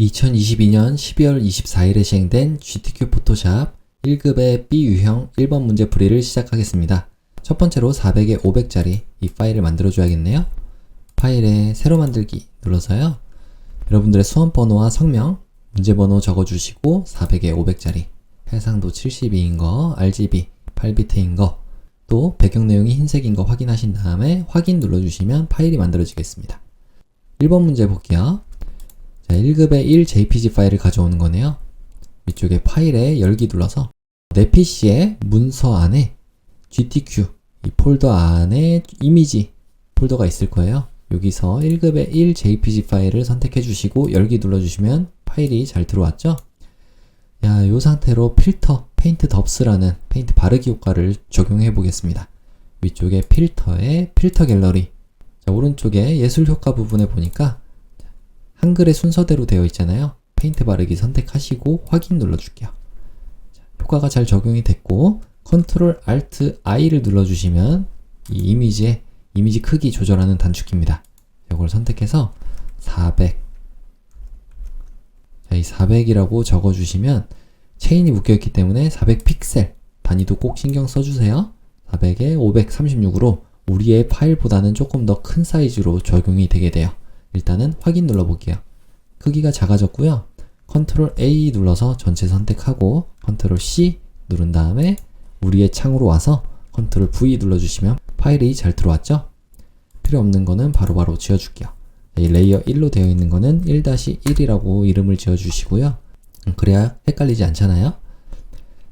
2022년 12월 24일에 시행된 GTQ 포토샵 1급의 B 유형 1번 문제 풀이를 시작하겠습니다. 첫 번째로 400에 500짜리 이 파일을 만들어줘야겠네요. 파일에 새로 만들기 눌러서요. 여러분들의 수험번호와 성명, 문제번호 적어주시고 400에 500짜리 해상도 72인 거, RGB 8비트인 거, 또 배경 내용이 흰색인 거 확인하신 다음에 확인 눌러주시면 파일이 만들어지겠습니다. 1번 문제 볼게요. 자, 1급의 1 JPG 파일을 가져오는 거네요. 위쪽에 파일에 열기 눌러서 내 PC의 문서 안에 GTQ 이 폴더 안에 이미지 폴더가 있을 거예요. 여기서 1급의 1 JPG 파일을 선택해 주시고 열기 눌러주시면 파일이 잘 들어왔죠? 야, 이 상태로 필터, 페인트 덥스라는 페인트 바르기 효과를 적용해 보겠습니다. 위쪽에 필터에 필터 갤러리, 자, 오른쪽에 예술 효과 부분에 보니까 한글의 순서대로 되어 있잖아요. 페인트 바르기 선택하시고 확인 눌러줄게요. 자, 효과가 잘 적용이 됐고 컨트롤 알트 I를 눌러주시면 이 이미지의 이미지 크기 조절하는 단축키입니다. 이걸 선택해서 400, 자, 이 400이라고 적어주시면 체인이 묶여있기 때문에 400 픽셀 단위도 꼭 신경 써주세요. 400에 536으로 우리의 파일보다는 조금 더 큰 사이즈로 적용이 되게 돼요. 일단은 확인 눌러볼게요. 크기가 작아졌고요. 컨트롤 A 눌러서 전체 선택하고 컨트롤 C 누른 다음에 우리의 창으로 와서 컨트롤 V 눌러주시면 파일이 잘 들어왔죠? 필요 없는 거는 바로바로 지워줄게요. 이 레이어 1로 되어 있는 거는 1-1이라고 이름을 지어주시고요. 그래야 헷갈리지 않잖아요.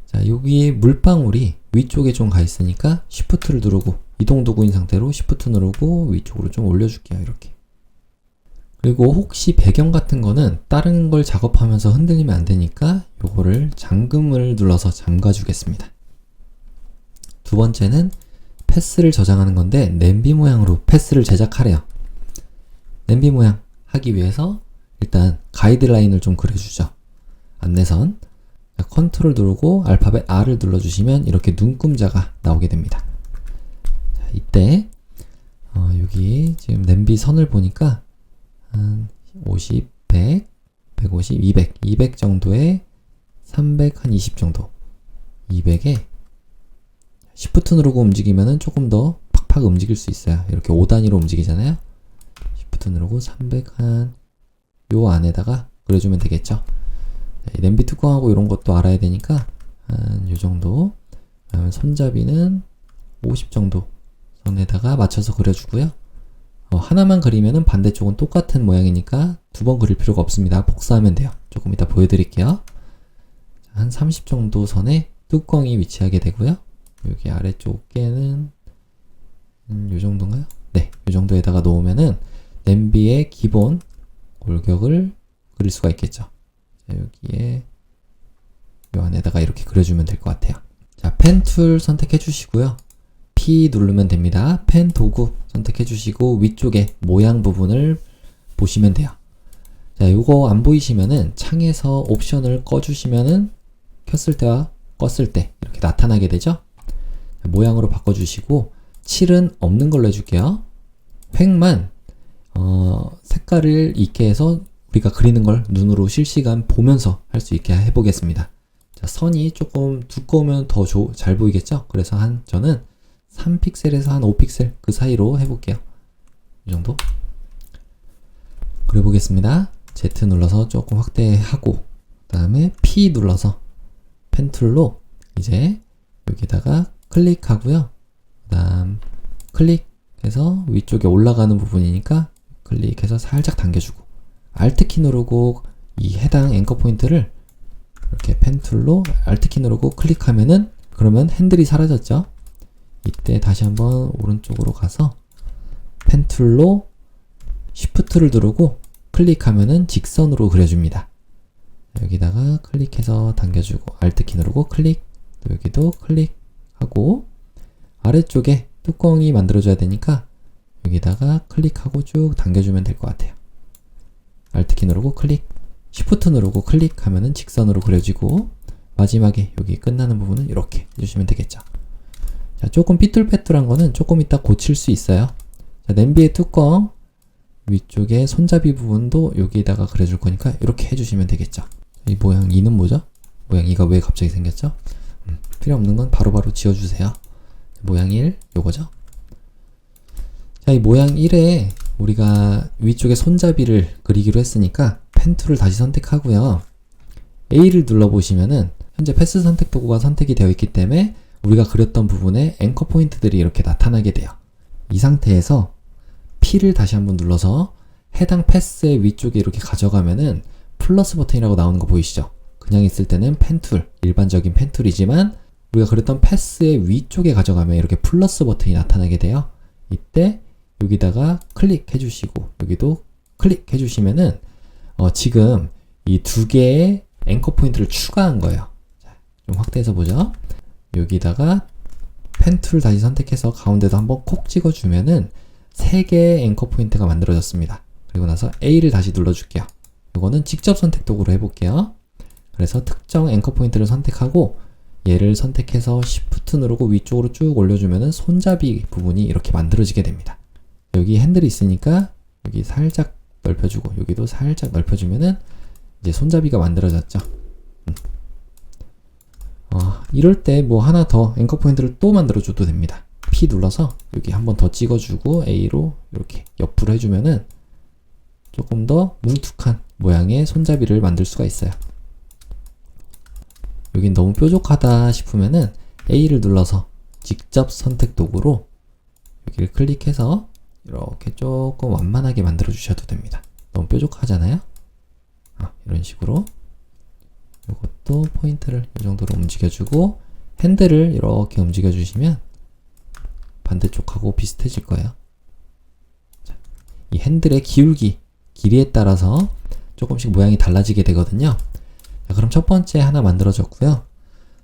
자, 여기 물방울이 위쪽에 좀 가 있으니까 Shift를 누르고 이동 도구인 상태로 Shift 누르고 위쪽으로 좀 올려줄게요. 이렇게. 그리고 혹시 배경 같은 거는 다른 걸 작업하면서 흔들리면 안 되니까 요거를 잠금을 눌러서 잠가 주겠습니다. 두 번째는 패스를 저장하는 건데 냄비 모양으로 패스를 제작하래요. 냄비 모양 하기 위해서 일단 가이드라인을 좀 그려주죠. 안내선. 컨트롤 누르고 알파벳 R을 눌러주시면 이렇게 눈금자가 나오게 됩니다. 자, 이때 여기 지금 냄비 선을 보니까 한 50, 100, 150, 200, 200 정도에 300, 한 20 정도. 200에 Shift 누르고 움직이면은 조금 더 팍팍 움직일 수 있어요. 이렇게 5단위로 움직이잖아요. Shift 누르고 300 한 요 안에다가 그려주면 되겠죠. 이 냄비 뚜껑하고 이런 것도 알아야 되니까 한 요 정도. 그다음에 손잡이는 50 정도 선에다가 맞춰서 그려주고요. 하나만 그리면은 반대쪽은 똑같은 모양이니까 두 번 그릴 필요가 없습니다. 복사하면 돼요. 조금 이따 보여드릴게요. 한 30 정도 선에 뚜껑이 위치하게 되고요. 여기 아래쪽에는 요 정도인가요? 네, 요 정도에다가 놓으면은 냄비의 기본 골격을 그릴 수가 있겠죠. 자, 여기에 요 안에다가 이렇게 그려주면 될 것 같아요. 자, 펜 툴 선택해 주시고요. P 누르면 됩니다. 펜 도구 선택해 주시고 위쪽에 모양 부분을 보시면 돼요. 자, 요거 안 보이시면은 창에서 옵션을 꺼주시면은 켰을 때와 껐을 때 이렇게 나타나게 되죠. 자, 모양으로 바꿔주시고 칠은 없는 걸로 해줄게요. 획만 색깔을 있게 해서 우리가 그리는 걸 눈으로 실시간 보면서 할 수 있게 해보겠습니다. 자, 선이 조금 두꺼우면 더 잘 보이겠죠? 그래서 저는 3픽셀에서 한 5픽셀 그 사이로 해볼게요. 이 정도. 그려보겠습니다. Z 눌러서 조금 확대하고 그 다음에 P 눌러서 펜 툴로 이제 여기다가 클릭하고요. 그 다음 클릭해서 위쪽에 올라가는 부분이니까 클릭해서 살짝 당겨주고 Alt키 누르고 이 해당 앵커 포인트를 이렇게 펜 툴로 Alt키 누르고 클릭하면은 그러면 핸들이 사라졌죠. 이때 다시 한번 오른쪽으로 가서 펜 툴로 Shift를 누르고 클릭하면은 직선으로 그려줍니다. 여기다가 클릭해서 당겨주고 Alt키 누르고 클릭, 또 여기도 클릭하고 아래쪽에 뚜껑이 만들어져야 되니까 여기다가 클릭하고 쭉 당겨주면 될 것 같아요. Alt키 누르고 클릭, Shift 누르고 클릭하면은 직선으로 그려지고 마지막에 여기 끝나는 부분은 이렇게 해주시면 되겠죠. 자, 조금 삐뚤빼뚤한 거는 조금 이따 고칠 수 있어요. 자, 냄비의 뚜껑 위쪽에 손잡이 부분도 여기에다가 그려줄 거니까 이렇게 해주시면 되겠죠. 이 모양 2는 뭐죠? 모양 2가 왜 갑자기 생겼죠? 필요 없는 건 바로바로 지워주세요. 모양 1 요거죠. 자, 이 모양 1에 우리가 위쪽에 손잡이를 그리기로 했으니까 펜 툴을 다시 선택하고요. A를 눌러보시면은 현재 패스 선택 도구가 선택이 되어 있기 때문에 우리가 그렸던 부분에 앵커 포인트들이 이렇게 나타나게 돼요. 이 상태에서 P를 다시 한번 눌러서 해당 패스의 위쪽에 이렇게 가져가면은 플러스 버튼이라고 나오는 거 보이시죠? 그냥 있을 때는 펜 툴, 일반적인 펜 툴이지만 우리가 그렸던 패스의 위쪽에 가져가면 이렇게 플러스 버튼이 나타나게 돼요. 이때 여기다가 클릭해 주시고 여기도 클릭해 주시면은 지금 이 두 개의 앵커 포인트를 추가한 거예요. 자, 좀 확대해서 보죠. 여기다가 펜 툴 다시 선택해서 가운데도 한번 콕 찍어주면은 3개의 앵커 포인트가 만들어졌습니다. 그리고 나서 A를 다시 눌러줄게요. 이거는 직접 선택 도구로 해볼게요. 그래서 특정 앵커 포인트를 선택하고 얘를 선택해서 Shift 누르고 위쪽으로 쭉 올려주면은 손잡이 부분이 이렇게 만들어지게 됩니다. 여기 핸들이 있으니까 여기 살짝 넓혀주고 여기도 살짝 넓혀주면은 이제 손잡이가 만들어졌죠. 이럴 때 뭐 하나 더 앵커 포인트를 또 만들어줘도 됩니다. P 눌러서 여기 한번 더 찍어주고 A로 이렇게 옆으로 해주면은 조금 더 뭉툭한 모양의 손잡이를 만들 수가 있어요. 여긴 너무 뾰족하다 싶으면은 A를 눌러서 직접 선택 도구로 여기를 클릭해서 이렇게 조금 완만하게 만들어 주셔도 됩니다. 너무 뾰족하잖아요? 이런 식으로 이것도 포인트를 이 정도로 움직여주고 핸들을 이렇게 움직여 주시면 반대쪽하고 비슷해질 거예요. 자, 이 핸들의 기울기, 길이에 따라서 조금씩 모양이 달라지게 되거든요. 자, 그럼 첫 번째 하나 만들어졌고요.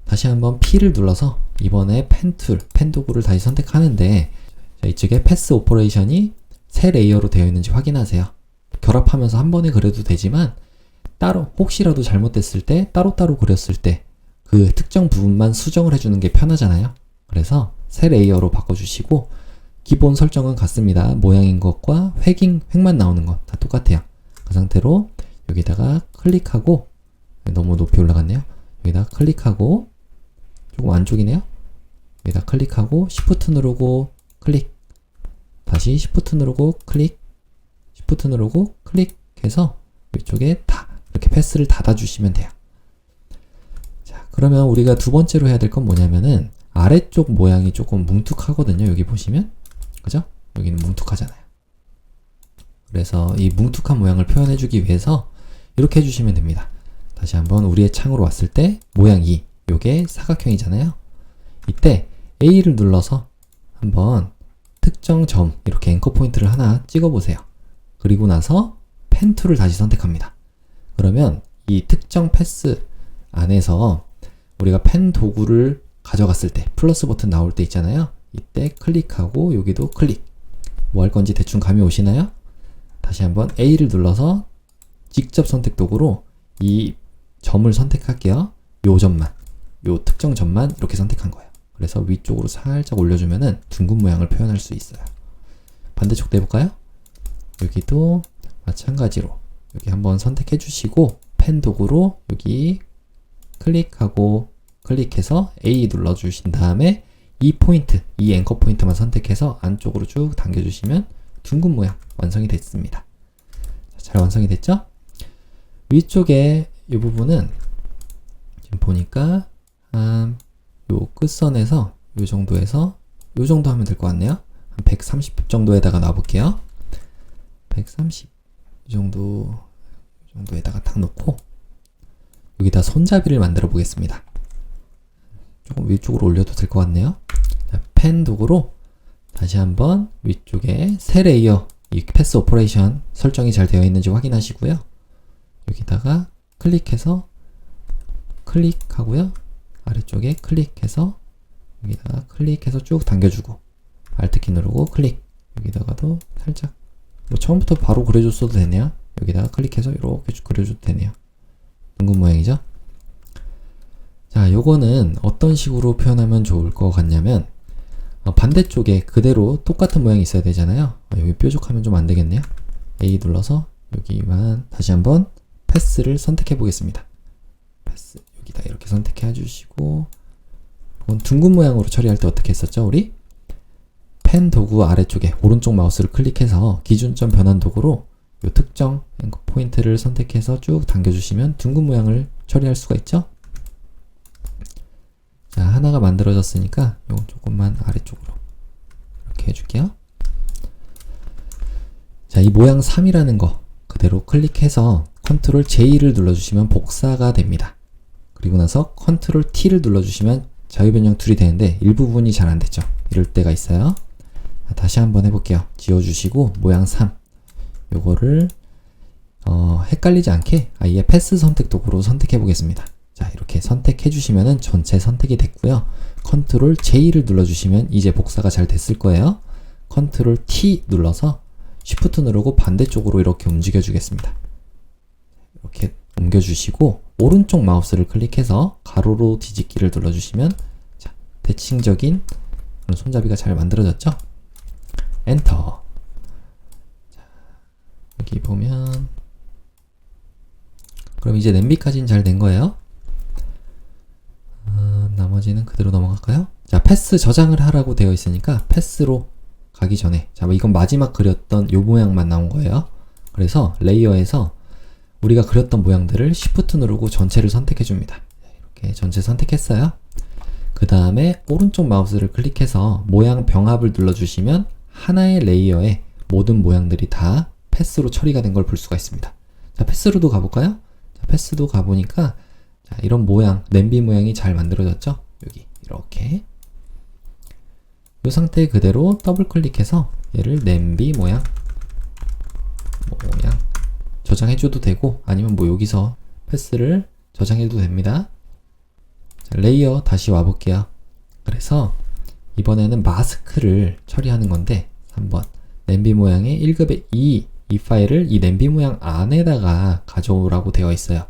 다시 한번 P를 눌러서 이번에 펜 툴, 펜 도구를 다시 선택하는데 자, 이쪽에 패스 오퍼레이션이 세 레이어로 되어 있는지 확인하세요. 결합하면서 한 번에 그려도 되지만 따로 혹시라도 잘못됐을 때 따로따로 그렸을 때 그 특정 부분만 수정을 해주는 게 편하잖아요. 그래서 세 레이어로 바꿔주시고 기본 설정은 같습니다. 모양인 것과 획만 나오는 것 다 똑같아요. 그 상태로 여기다가 클릭하고 너무 높이 올라갔네요. 여기다 클릭하고 조금 안쪽이네요. 여기다 클릭하고 Shift 누르고 클릭 다시 Shift 누르고 클릭 Shift 누르고 클릭해서 이쪽에 다 이렇게 패스를 닫아주시면 돼요. 자, 그러면 우리가 두 번째로 해야 될 건 뭐냐면은 아래쪽 모양이 조금 뭉툭하거든요. 여기 보시면 그죠? 여기는 뭉툭하잖아요. 그래서 이 뭉툭한 모양을 표현해주기 위해서 이렇게 해주시면 됩니다. 다시 한번 우리의 창으로 왔을 때 모양 2 요게 사각형이잖아요. 이때 A를 눌러서 한번 특정 점 이렇게 앵커 포인트를 하나 찍어보세요. 그리고 나서 펜 툴을 다시 선택합니다. 그러면 이 특정 패스 안에서 우리가 펜 도구를 가져갔을 때 플러스 버튼 나올 때 있잖아요. 이때 클릭하고 여기도 클릭. 뭐 할 건지 대충 감이 오시나요? 다시 한번 A를 눌러서 직접 선택 도구로 이 점을 선택할게요. 요 점만, 요 특정 점만 이렇게 선택한 거예요. 그래서 위쪽으로 살짝 올려주면은 둥근 모양을 표현할 수 있어요. 반대쪽도 해볼까요? 여기도 마찬가지로 여기 한번 선택해 주시고 펜 도구로 여기 클릭하고 클릭해서 A 눌러 주신 다음에 이 포인트, 이 앵커 포인트만 선택해서 안쪽으로 쭉 당겨 주시면 둥근 모양 완성이 됐습니다. 잘 완성이 됐죠? 위쪽에 이 부분은 지금 보니까 한 요 끝선에서 요 정도에서 요 정도 하면 될 것 같네요. 한 130 정도에다가 놔볼게요. 130 이 정도에다가 딱 놓고 여기다 손잡이를 만들어 보겠습니다. 조금 위쪽으로 올려도 될 것 같네요. 자, 펜 도구로 다시 한번 위쪽에 세 레이어 이 패스 오퍼레이션 설정이 잘 되어 있는지 확인하시고요. 여기다가 클릭해서 클릭하고요. 아래쪽에 클릭해서 여기다가 클릭해서 쭉 당겨주고 Alt키 누르고 클릭. 여기다가도 살짝 뭐 처음부터 바로 그려줬어도 되네요. 여기다가 클릭해서 이렇게 쭉 그려줘도 되네요. 둥근 모양이죠? 자, 요거는 어떤 식으로 표현하면 좋을 것 같냐면 반대쪽에 그대로 똑같은 모양이 있어야 되잖아요. 여기 뾰족하면 좀 안 되겠네요. A 눌러서 여기만 다시 한번 패스를 선택해 보겠습니다. 패스 여기다 이렇게 선택해 주시고, 이건 둥근 모양으로 처리할 때 어떻게 했었죠? 우리 펜 도구 아래쪽에 오른쪽 마우스를 클릭해서 기준점 변환 도구로 이 특정 앵커 포인트를 선택해서 쭉 당겨주시면 둥근 모양을 처리할 수가 있죠? 자, 하나가 만들어졌으니까 이건 조금만 아래쪽으로 이렇게 해줄게요. 자, 이 모양 3이라는 거 그대로 클릭해서 컨트롤 J를 눌러주시면 복사가 됩니다. 그리고 나서 컨트롤 T를 눌러주시면 자유변경 툴이 되는데 일부분이 잘 안됐죠. 이럴 때가 있어요. 자, 다시 한번 해볼게요. 지워주시고 모양 3 요거를 헷갈리지 않게 아예 패스 선택 도구로 선택해 보겠습니다. 자, 이렇게 선택해 주시면은 전체 선택이 됐고요. 컨트롤 J를 눌러주시면 이제 복사가 잘 됐을 거예요. 컨트롤 T 눌러서 쉬프트 누르고 반대쪽으로 이렇게 움직여 주겠습니다. 이렇게 옮겨 주시고 오른쪽 마우스를 클릭해서 가로로 뒤집기를 눌러주시면, 자, 대칭적인 그런 손잡이가 잘 만들어졌죠? 엔터. 자, 여기 보면 그럼 이제 냄비까지는 잘 된 거예요. 나머지는 그대로 넘어갈까요? 자, 패스 저장을 하라고 되어 있으니까 패스로 가기 전에, 자, 이건 마지막 그렸던 요 모양만 나온 거예요. 그래서 레이어에서 우리가 그렸던 모양들을 Shift 누르고 전체를 선택해 줍니다. 이렇게 전체 선택했어요. 그 다음에 오른쪽 마우스를 클릭해서 모양 병합을 눌러주시면 하나의 레이어에 모든 모양들이 다 패스로 처리가 된 걸 볼 수가 있습니다. 자, 패스로도 가볼까요? 자, 패스도 가보니까, 자, 이런 모양, 냄비 모양이 잘 만들어졌죠? 여기 이렇게 이 상태 그대로 더블 클릭해서 얘를 냄비 모양 저장해줘도 되고, 아니면 뭐 여기서 패스를 저장해도 됩니다. 자, 레이어 다시 와볼게요. 그래서 이번에는 마스크를 처리하는 건데 3번 냄비 모양의 1급의 2 이 파일을 이 냄비 모양 안에다가 가져오라고 되어 있어요.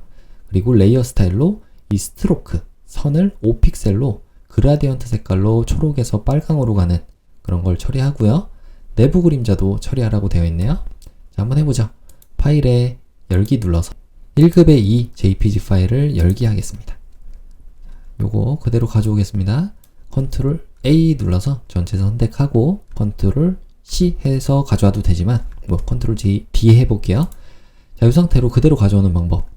그리고 레이어 스타일로 이 스트로크 선을 5픽셀로 그라디언트 색깔로 초록에서 빨강으로 가는 그런 걸 처리하고요. 내부 그림자도 처리하라고 되어 있네요. 자, 한번 해보죠. 파일에 열기 눌러서 1급의 2 JPG 파일을 열기 하겠습니다. 요거 그대로 가져오겠습니다. 컨트롤 A 눌러서 전체 선택하고 컨트롤 C 해서 가져와도 되지만 뭐 컨트롤 D 해볼게요. 자, 이 상태로 그대로 가져오는 방법.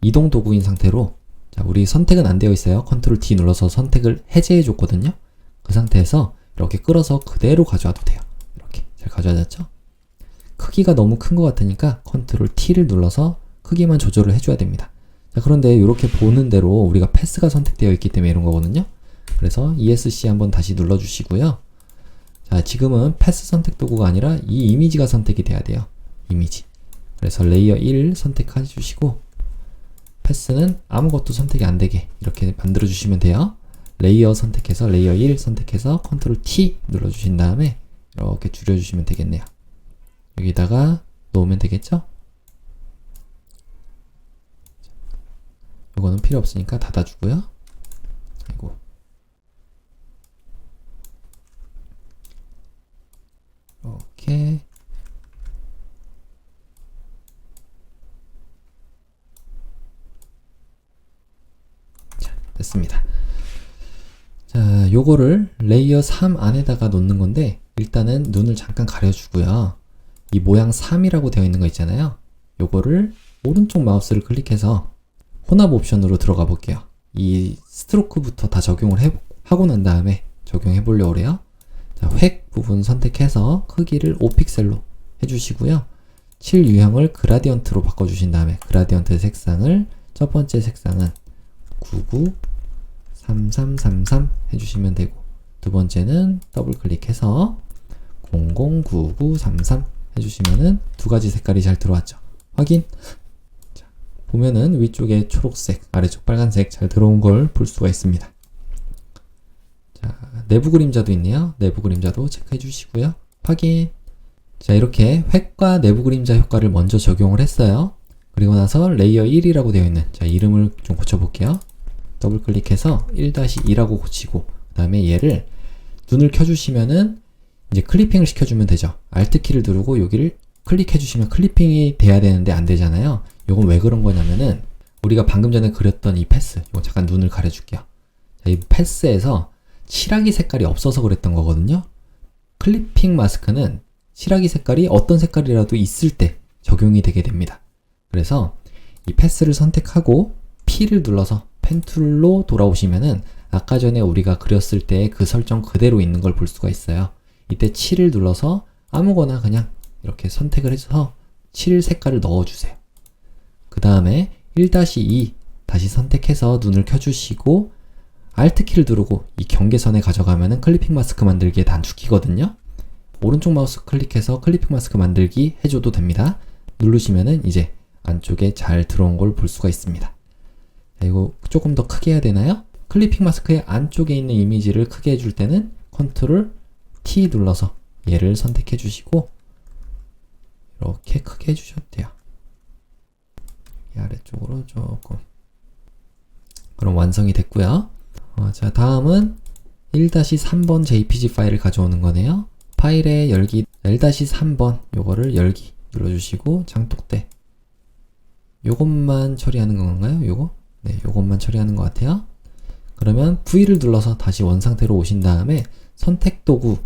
이동 도구인 상태로, 자, 우리 선택은 안 되어 있어요. 컨트롤 D 눌러서 선택을 해제해 줬거든요. 그 상태에서 이렇게 끌어서 그대로 가져와도 돼요. 이렇게 잘 가져와졌죠? 크기가 너무 큰 것 같으니까 컨트롤 T를 눌러서 크기만 조절을 해줘야 됩니다. 자, 그런데 이렇게 보는 대로 우리가 패스가 선택되어 있기 때문에 이런 거거든요. 그래서 ESC 한번 다시 눌러주시고요. 자, 지금은 패스 선택 도구가 아니라 이 이미지가 선택이 돼야 돼요. 이미지. 그래서 레이어 1 선택해 주시고 패스는 아무것도 선택이 안 되게 이렇게 만들어 주시면 돼요. 레이어 선택해서 레이어 1 선택해서 컨트롤 T 눌러 주신 다음에 이렇게 줄여 주시면 되겠네요. 여기다가 놓으면 되겠죠? 이거는 필요 없으니까 닫아주고요. 아이고. 이렇게. 자, 됐습니다. 자, 요거를 레이어 3 안에다가 놓는 건데, 일단은 눈을 잠깐 가려주고요. 이 모양 3이라고 되어 있는 거 있잖아요. 요거를 오른쪽 마우스를 클릭해서 혼합 옵션으로 들어가 볼게요. 이 스트로크부터 다 적용을 하고 난 다음에 적용해 보려고 그래요. 자, 획 부분 선택해서 크기를 5픽셀로 해주시고요. 칠 유형을 그라디언트로 바꿔주신 다음에 그라디언트 색상을 첫 번째 색상은 993333 해주시면 되고, 두 번째는 더블 클릭해서 009933 해주시면은 두 가지 색깔이 잘 들어왔죠. 확인. 자, 보면은 위쪽에 초록색, 아래쪽 빨간색 잘 들어온 걸 볼 수가 있습니다. 자, 내부 그림자도 있네요. 내부 그림자도 체크해 주시고요. 확인. 자, 이렇게 획과 내부 그림자 효과를 먼저 적용을 했어요. 그리고 나서 레이어 1이라고 되어 있는, 자, 이름을 좀 고쳐볼게요. 더블 클릭해서 1-2라고 고치고, 그 다음에 얘를 눈을 켜주시면은 이제 클리핑을 시켜주면 되죠. Alt키를 누르고 여기를 클릭해 주시면 클리핑이 돼야 되는데 안 되잖아요. 이건 왜 그런 거냐면은 우리가 방금 전에 그렸던 이 패스, 이거 잠깐 눈을 가려줄게요. 자, 이 패스에서 칠하기 색깔이 없어서 그랬던 거거든요. 클리핑 마스크는 칠하기 색깔이 어떤 색깔이라도 있을 때 적용이 되게 됩니다. 그래서 이 패스를 선택하고 P를 눌러서 펜 툴로 돌아오시면은 아까 전에 우리가 그렸을 때 그 설정 그대로 있는 걸 볼 수가 있어요. 이때 7을 눌러서 아무거나 그냥 이렇게 선택을 해서 7 색깔을 넣어주세요. 그 다음에 1-2 다시 선택해서 눈을 켜주시고 Alt키를 누르고 이 경계선에 가져가면은 클리핑 마스크 만들기의 단축키거든요. 오른쪽 마우스 클릭해서 클리핑 마스크 만들기 해줘도 됩니다. 누르시면은 이제 안쪽에 잘 들어온 걸 볼 수가 있습니다. 자, 이거 조금 더 크게 해야 되나요? 클리핑 마스크의 안쪽에 있는 이미지를 크게 해줄 때는 컨트롤 T 눌러서 얘를 선택해 주시고 이렇게 크게 해주셔도 돼요. 이 아래쪽으로 조금. 그럼 완성이 됐고요. 자, 다음은 1-3번 JPG 파일을 가져오는 거네요. 파일의 열기 1-3번 요거를 열기 눌러주시고 장독대 요것만 처리하는 건가요? 요거? 네, 요것만 처리하는 것 같아요. 그러면 V를 눌러서 다시 원상태로 오신 다음에 선택 도구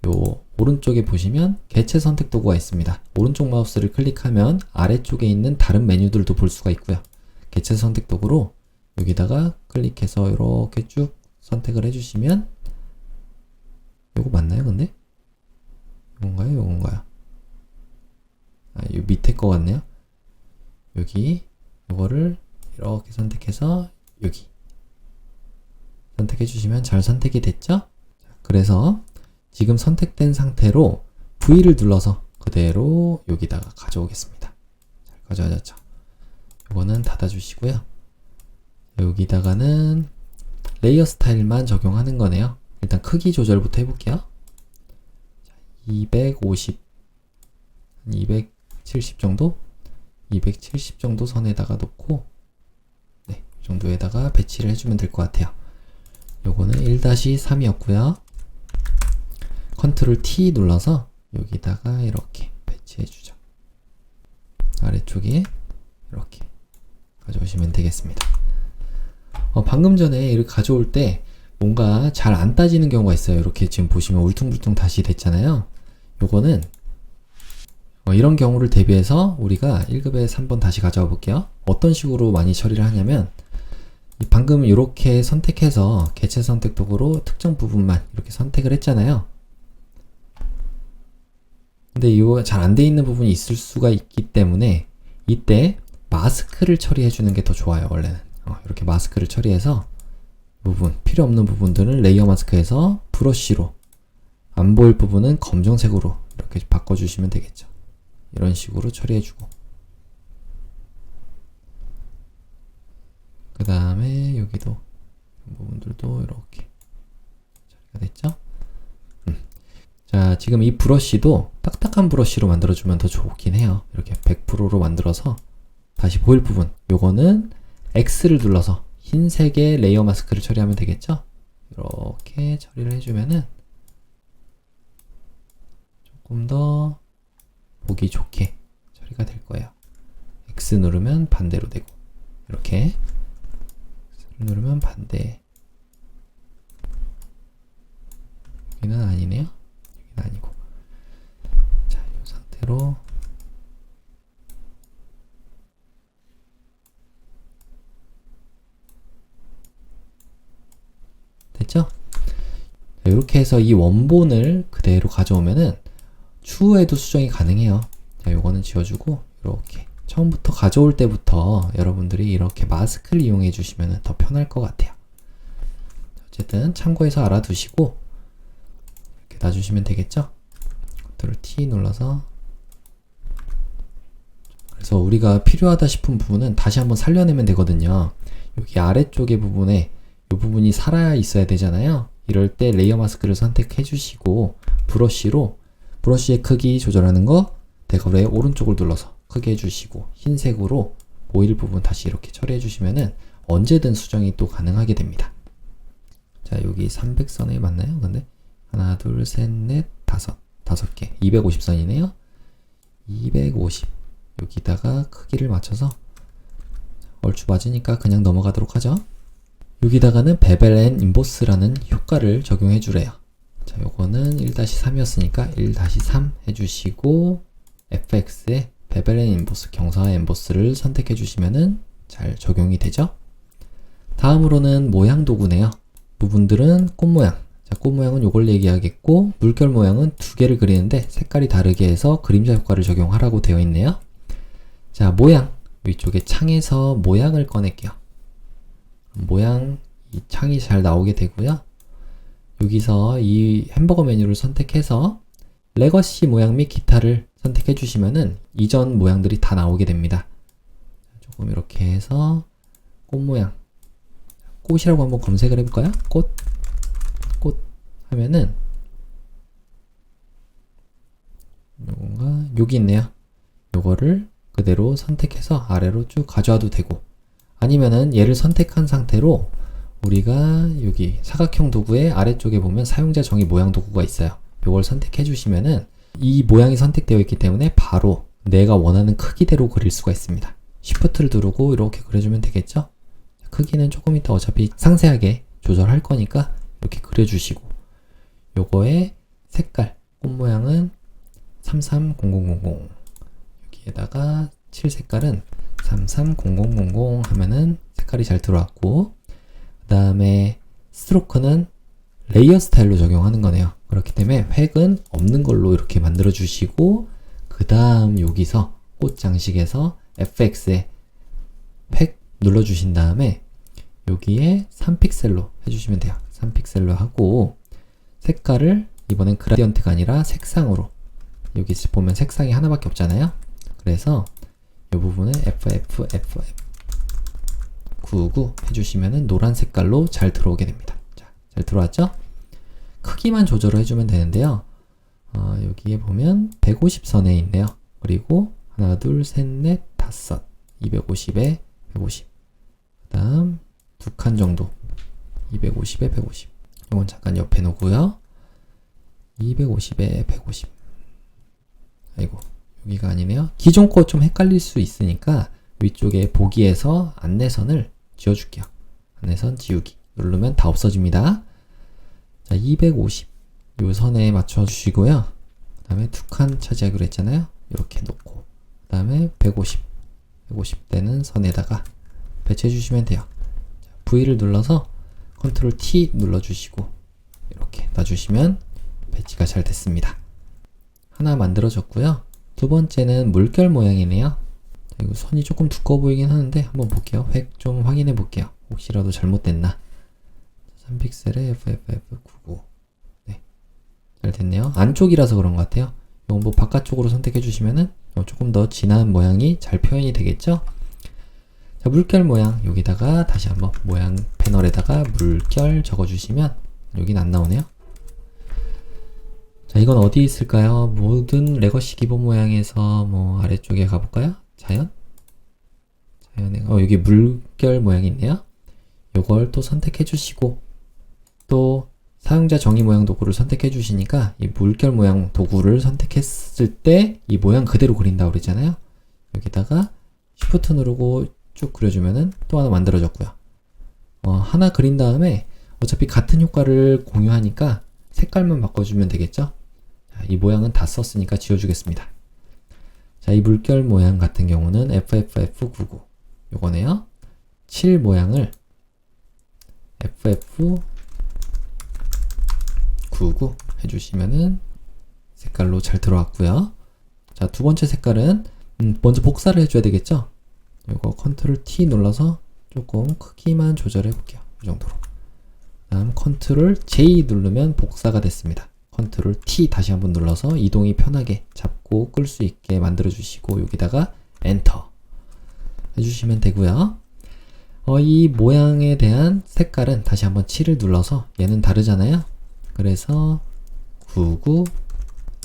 요 오른쪽에 보시면 개체 선택 도구가 있습니다. 오른쪽 마우스를 클릭하면 아래쪽에 있는 다른 메뉴들도 볼 수가 있고요. 개체 선택 도구로 여기다가 클릭해서 이렇게 쭉 선택을 해주시면 요거 맞나요 근데? 요건가요? 요건가요? 요 밑에 거 같네요. 여기 요거를 이렇게 선택해서 여기 선택해 주시면 잘 선택이 됐죠? 그래서 지금 선택된 상태로 V를 눌러서 그대로 여기다가 가져오겠습니다. 잘 가져와졌죠? 이거는 닫아주시고요. 여기다가는 레이어 스타일만 적용하는 거네요. 일단 크기 조절부터 해볼게요. 250, 270 정도? 270 정도 선에다가 놓고 네, 이 정도에다가 배치를 해주면 될 것 같아요. 요거는 1-3이었고요. 컨트롤 T 눌러서 여기다가 이렇게 배치해주죠. 아래쪽에 이렇게 가져오시면 되겠습니다. 방금 전에 이렇게 가져올 때 뭔가 잘 안 따지는 경우가 있어요. 이렇게 지금 보시면 울퉁불퉁 다시 됐잖아요. 요거는 이런 경우를 대비해서 우리가 1급에 3번 다시 가져와 볼게요. 어떤 식으로 많이 처리를 하냐면 방금 이렇게 선택해서 개체 선택 도구로 특정 부분만 이렇게 선택을 했잖아요. 근데 이거 잘 안 돼 있는 부분이 있을 수가 있기 때문에 이때 마스크를 처리해 주는 게 더 좋아요. 원래는 이렇게 마스크를 처리해서 부분, 필요 없는 부분들은 레이어 마스크에서 브러쉬로 안 보일 부분은 검정색으로 이렇게 바꿔주시면 되겠죠. 이런 식으로 처리해주고 그 다음에 여기도 부분들도 이렇게 처리가 됐죠. 자, 지금 이 브러쉬도 딱딱한 브러쉬로 만들어주면 더 좋긴 해요. 이렇게 100%로 만들어서 다시 보일 부분 요거는 X를 눌러서 흰색의 레이어 마스크를 처리하면 되겠죠. 이렇게 처리를 해주면은 조금 더 보기 좋게 처리가 될 거예요. X 누르면 반대로 되고 이렇게 X를 누르면 반대. 여기는 아니네요. 여기는 아니고. 자, 이 상태로 됐죠? 이렇게 해서 이 원본을 그대로 가져오면은 추후에도 수정이 가능해요. 자, 요거는 지워주고 이렇게 처음부터 가져올 때부터 여러분들이 이렇게 마스크를 이용해 주시면 더 편할 것 같아요. 어쨌든 참고해서 알아두시고 이렇게 놔주시면 되겠죠? 컨트롤 T 눌러서 그래서 우리가 필요하다 싶은 부분은 다시 한번 살려내면 되거든요. 여기 아래쪽의 부분에 이 부분이 살아 있어야 되잖아요. 이럴 때 레이어 마스크를 선택해 주시고 브러쉬의 크기 조절하는 거 대괄호의 오른쪽을 눌러서 크게 해주시고 흰색으로 보일 부분 다시 이렇게 처리해 주시면은 언제든 수정이 또 가능하게 됩니다. 자, 여기 300선에 맞나요? 근데 하나, 둘, 셋, 넷, 다섯 개 250선이네요. 250 여기다가 크기를 맞춰서 얼추 맞으니까 그냥 넘어가도록 하죠. 여기다가는 베벨 앤 임보스라는 효과를 적용해 주래요. 자, 요거는 1-3이었으니까 1-3 해주시고 FX에 베벨 앤 임보스, 경사와 엠보스를 선택해 주시면은 잘 적용이 되죠. 다음으로는 모양 도구네요. 부분들은 꽃 모양. 자, 꽃 모양은 요걸 얘기하겠고, 물결 모양은 두 개를 그리는데 색깔이 다르게 해서 그림자 효과를 적용하라고 되어 있네요. 자, 모양. 위쪽에 창에서 모양을 꺼낼게요. 모양, 이 창이 잘 나오게 되고요. 여기서 이 햄버거 메뉴를 선택해서 레거시 모양 및 기타를 선택해 주시면은 이전 모양들이 다 나오게 됩니다. 조금 이렇게 해서 꽃 모양. 꽃이라고 한번 검색을 해볼까요? 꽃 하면은 요건가? 여기 있네요. 요거를 그대로 선택해서 아래로 쭉 가져와도 되고, 아니면은 얘를 선택한 상태로 우리가 여기 사각형 도구의 아래쪽에 보면 사용자 정의 모양 도구가 있어요. 요걸 선택해 주시면은 이 모양이 선택되어 있기 때문에 바로 내가 원하는 크기대로 그릴 수가 있습니다. Shift를 누르고 이렇게 그려주면 되겠죠? 크기는 조금 이따 어차피 상세하게 조절할 거니까 이렇게 그려주시고, 요거의 색깔, 꽃 모양은 330000, 여기에다가 칠 색깔은 330000 하면은 색깔이 잘 들어왔고, 그 다음에 스트로크는 레이어 스타일로 적용하는 거네요. 그렇기 때문에 획은 없는 걸로 이렇게 만들어 주시고, 그 다음 여기서 꽃 장식에서 FX에 획 눌러 주신 다음에 여기에 3픽셀로 해주시면 돼요. 3픽셀로 하고, 색깔을 이번엔 그라디언트가 아니라 색상으로, 여기 보면 색상이 하나밖에 없잖아요. 그래서 이 부분에 FFFF99 해주시면은 노란 색깔로 잘 들어오게 됩니다. 자, 잘 들어왔죠? 크기만 조절을 해주면 되는데요. 여기에 보면 150선에 있네요. 그리고 하나, 둘, 셋, 넷, 다섯, 250에 150. 그 다음 두 칸 정도 250에 150. 이건 잠깐 옆에 놓고요. 250에 150. 아이고, 여기가 아니네요. 기존 거 좀 헷갈릴 수 있으니까 위쪽에 보기에서 안내선을 지워줄게요. 안내선 지우기 누르면 다 없어집니다. 자, 250 요 선에 맞춰 주시고요. 그 다음에 두 칸 차지하기로 했잖아요. 이렇게 놓고, 그 다음에 150대는 선에다가 배치해 주시면 돼요. 자, V를 눌러서 컨트롤 T 눌러주시고 이렇게 놔주시면 배치가 잘 됐습니다. 하나 만들어졌고요. 두 번째는 물결 모양이네요. 이거 선이 조금 두꺼워 보이긴 하는데 한번 볼게요. 획 좀 확인해 볼게요. 혹시라도 잘못됐나. 3픽셀에 FFF99. 네, 잘 됐네요. 안쪽이라서 그런 것 같아요. 이건 뭐 바깥쪽으로 선택해 주시면은 조금 더 진한 모양이 잘 표현이 되겠죠? 자, 물결 모양 여기다가 다시 한번 모양 패널에다가 물결 적어주시면 여긴 안 나오네요. 자, 이건 어디 있을까요? 모든 레거시 기본 모양에서 뭐 아래쪽에 가볼까요? 자연에 여기 물결 모양이 있네요. 요걸 또 선택해 주시고, 또 사용자 정의 모양 도구를 선택해 주시니까 이 물결 모양 도구를 선택했을 때 이 모양 그대로 그린다고 그랬잖아요. 여기다가 Shift 누르고 쭉 그려주면은 또 하나 만들어졌고요. 하나 그린 다음에 어차피 같은 효과를 공유하니까 색깔만 바꿔주면 되겠죠? 자, 이 모양은 다 썼으니까 지워주겠습니다. 자, 이 물결 모양 같은 경우는 FFF99 요거네요. 7 모양을 FF99 해주시면은 색깔로 잘 들어왔고요. 자, 두 번째 색깔은 먼저 복사를 해줘야 되겠죠? 이거 컨트롤 T 눌러서 조금 크기만 조절해 볼게요. 이 정도로. 다음 컨트롤 J 누르면 복사가 됐습니다. 컨트롤 T 다시 한번 눌러서 이동이 편하게 잡고 끌 수 있게 만들어 주시고 여기다가 엔터 해주시면 되고요. 이 모양에 대한 색깔은 다시 한번 7을 눌러서 얘는 다르잖아요. 그래서 99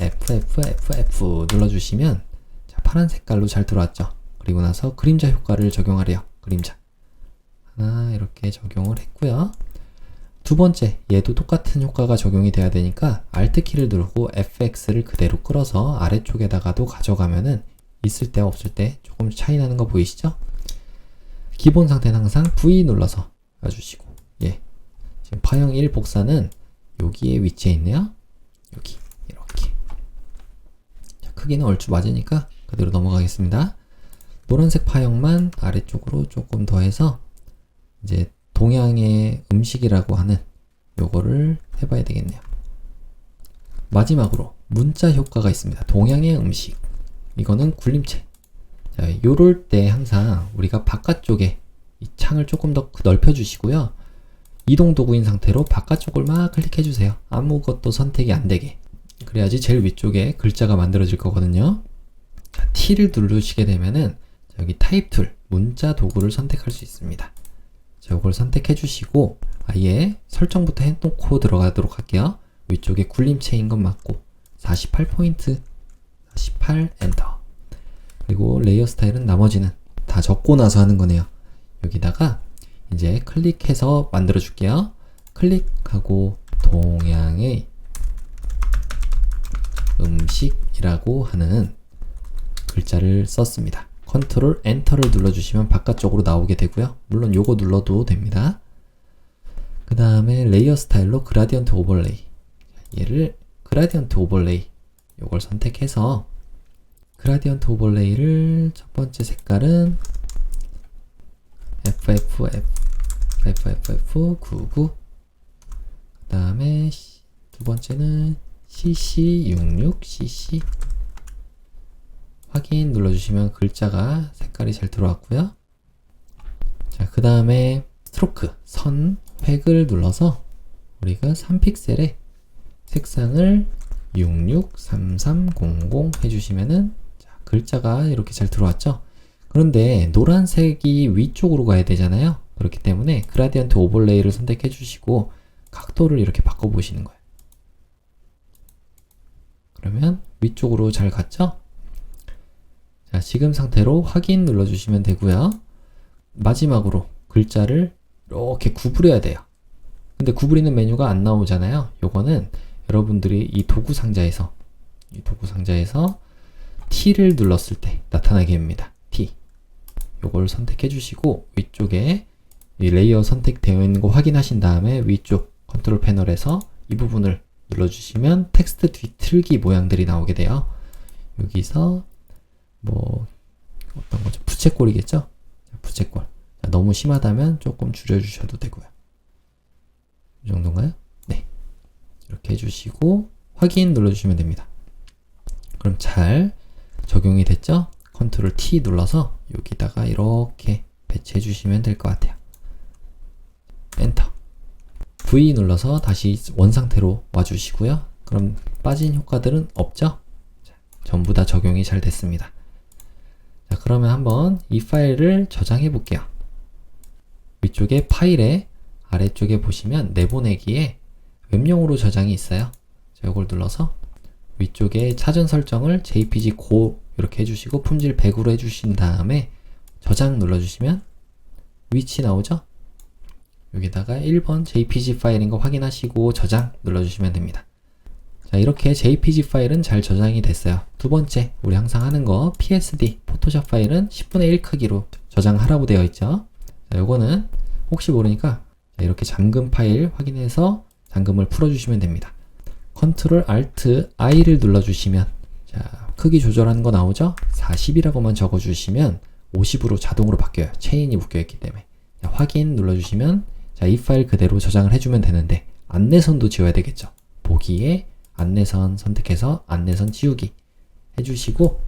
FFFF 눌러주시면 자, 파란 색깔로 잘 들어왔죠. 그리고 나서 그림자 효과를 적용하래요. 그림자 하나 이렇게 적용을 했고요. 두 번째, 얘도 똑같은 효과가 적용이 돼야 되니까 Alt키를 누르고 FX를 그대로 끌어서 아래쪽에다가도 가져가면은 있을 때 없을 때 조금 차이 나는 거 보이시죠? 기본 상태는 항상 V 눌러서 가주시고, 예. 지금 파형 1 복사는 여기에 위치해 있네요. 여기, 이렇게. 자, 크기는 얼추 맞으니까 그대로 넘어가겠습니다. 노란색 파형만 아래쪽으로 조금 더 해서 이제 동양의 음식이라고 하는 요거를 해봐야 되겠네요. 마지막으로 문자 효과가 있습니다. 동양의 음식. 이거는 굴림체. 자, 요럴 때 항상 우리가 바깥쪽에 이 창을 조금 더 넓혀 주시고요. 이동 도구인 상태로 바깥쪽을 막 클릭해 주세요. 아무것도 선택이 안 되게. 그래야지 제일 위쪽에 글자가 만들어질 거거든요. 자, T를 누르시게 되면은 여기 타입 툴, 문자 도구를 선택할 수 있습니다. 자, 이걸 선택해 주시고 아예 설정부터 해놓고 들어가도록 할게요. 위쪽에 굴림체인 것 맞고 48포인트 48 엔터. 그리고 레이어 스타일은 나머지는 다 적고 나서 하는 거네요. 여기다가 이제 클릭해서 만들어 줄게요. 클릭하고 동양의 음식이라고 하는 글자를 썼습니다. 컨트롤 엔터를 눌러주시면 바깥쪽으로 나오게 되고요. 물론 요거 눌러도 됩니다. 그 다음에 레이어 스타일로 그라디언트 오버레이, 얘를 그라디언트 오버레이 요걸 선택해서 그라디언트 오버레이를 첫 번째 색깔은 FFF99, 그 다음에 두 번째는 CC66CC 확인 눌러주시면 글자가 색깔이 잘 들어왔고요. 자, 그 다음에 스트로크, 선, 획을 눌러서 우리가 3픽셀에 색상을 663300 해주시면은 자, 글자가 이렇게 잘 들어왔죠. 그런데 노란색이 위쪽으로 가야 되잖아요. 그렇기 때문에 그라디언트 오버레이를 선택해 주시고 각도를 이렇게 바꿔 보시는 거예요. 그러면 위쪽으로 잘 갔죠? 자, 지금 상태로 확인 눌러주시면 되고요. 마지막으로 글자를 이렇게 구부려야 돼요. 근데 구부리는 메뉴가 안 나오잖아요. 요거는 여러분들이 이 도구 상자에서 T를 눌렀을 때 나타나게 됩니다. T. 요걸 선택해 주시고 위쪽에 이 레이어 선택되어 있는 거 확인하신 다음에 위쪽 컨트롤 패널에서 이 부분을 눌러주시면 텍스트 뒤틀기 모양들이 나오게 돼요. 여기서 뭐 어떤 거죠? 부채꼴이겠죠? 부채꼴. 너무 심하다면 조금 줄여주셔도 되고요. 이 정도인가요? 네. 이렇게 해주시고 확인 눌러주시면 됩니다. 그럼 잘 적용이 됐죠? 컨트롤 T 눌러서 여기다가 이렇게 배치해 주시면 될 것 같아요. 엔터. V 눌러서 다시 원상태로 와주시고요. 그럼 빠진 효과들은 없죠? 자, 전부 다 적용이 잘 됐습니다. 자, 그러면 한번 이 파일을 저장해 볼게요. 위쪽에 파일에 아래쪽에 보시면 내보내기에 웹용으로 저장이 있어요. 자, 이걸 눌러서 위쪽에 사전 설정을 JPG 고 이렇게 해주시고 품질 100으로 해주신 다음에 저장 눌러주시면 위치 나오죠? 여기다가 1번 JPG 파일인 거 확인하시고 저장 눌러주시면 됩니다. 자, 이렇게 JPG 파일은 잘 저장이 됐어요. 두 번째, 우리 항상 하는 거 PSD 포토샵 파일은 10분의 1 크기로 저장하라고 되어 있죠. 자, 요거는 혹시 모르니까 이렇게 잠금 파일 확인해서 잠금을 풀어주시면 됩니다. 컨트롤 알트 I를 눌러주시면 자, 크기 조절하는 거 나오죠? 40이라고만 적어주시면 50으로 자동으로 바뀌어요. 체인이 묶여있기 때문에. 자, 확인 눌러주시면 자, 이 파일 그대로 저장을 해주면 되는데 안내선도 지워야 되겠죠. 보기에 안내선 선택해서 안내선 지우기 해주시고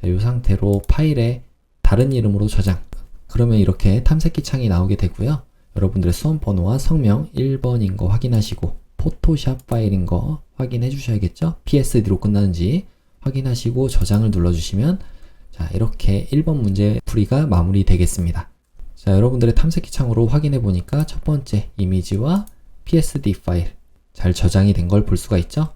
자, 이 상태로 파일에 다른 이름으로 저장. 그러면 이렇게 탐색기 창이 나오게 되고요. 여러분들의 수험번호와 성명 1번인 거 확인하시고 포토샵 파일인 거 확인해 주셔야겠죠. PSD로 끝나는지 확인하시고 저장을 눌러주시면 자, 이렇게 1번 문제 풀이가 마무리 되겠습니다. 자, 여러분들의 탐색기 창으로 확인해 보니까 첫 번째 이미지와 PSD 파일 잘 저장이 된 걸 볼 수가 있죠.